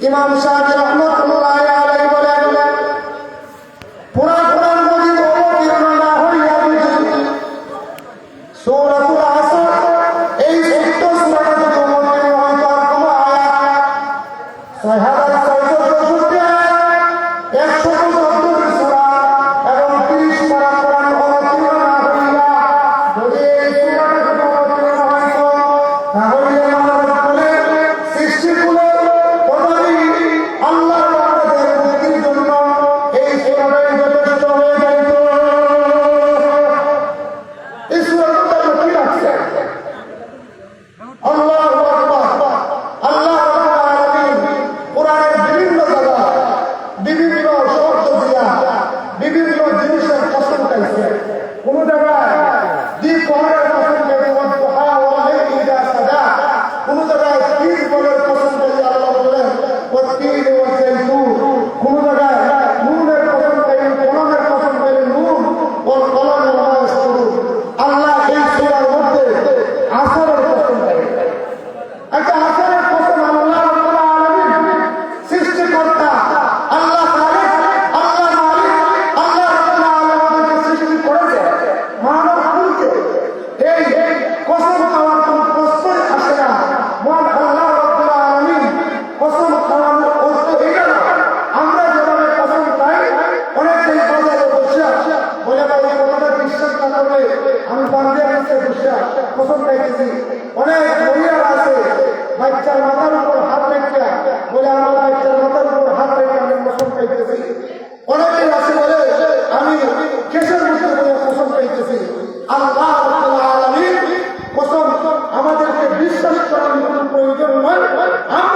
ইমাম শাফি রাহমাতুল্লাহ আলাইহি বলেন, পুরা কোরআন মজিদ অবতীর্ণ না হইয়া যদি সূরাতুল আসর এই ছোট্ট সূরাটা যদি অবতীর্ণ হয় তার কোনো আয়াত ৬৬৬৪ আয়াত ১৭০ সূরা এবং ৩০ পারা কোরআন অবতীর্ণ না হইয়া যদি এই সূরাটা যদি অবতীর্ণ হয় তাহলে আমার বলে সৃষ্টিগুলো তথাপি আল্লাহর বান্দাদের মুক্তির জন্য এই সূরাটাই যথেষ্ট হয়ে যাইত। এই সূরাটা কি রাখছে? আল্লাহু আকবার। আল্লাহ রাব্বুল আলামিন কোরআনের বিভিন্ন জায়গায় বিভিন্ন শব্দ দিয়া বিভিন্ন জিনিসের কসম খাইছে। কোন জায়গায় দ্বীপহরের কসম খাইছে, ওয়াদুহা ওয়াল লাইলি ইযা সাজা। কোন জায়গায় তিন বলের কসম খাইছে, আল্লাহ বলেন ওয়াত্তিন ওয়াল জাইতুন। কোন জায়গায় নুনের কসম খাইছে, কলমের কসম খাইছে, নুন ওয়াল কলমি ওয়া মা ইয়াসতুরুন। আল্লাহ এই সূরার মধ্যে আসরের কসম খাইছে। একটা আসরের কসম আল্লাহ রাব্বুল আলামিন সৃষ্টিকর্তা, আল্লাহ খালিক, আল্লাহ মালিক, আল্লাহ রাব্বুল আলামিনকে সৃষ্টি করেছে মানব কুলকে। এই কসম খাওয়ার কোনো প্রশ্নই আসে না। মহান আল্লাহ রাব্বুল আলামিন কসম খাওয়ানোর অর্থ এটা না আমরা যেভাবে কসম খাই, অনেকেই বাজারে বসে বলে ভাই এই কথাটা বিশ্বাস না করলে আমি বান্দিয়ার কাছে বসে কসম খাইতেছি। অনেক মহিলারা আছে বাচ্চার মাথার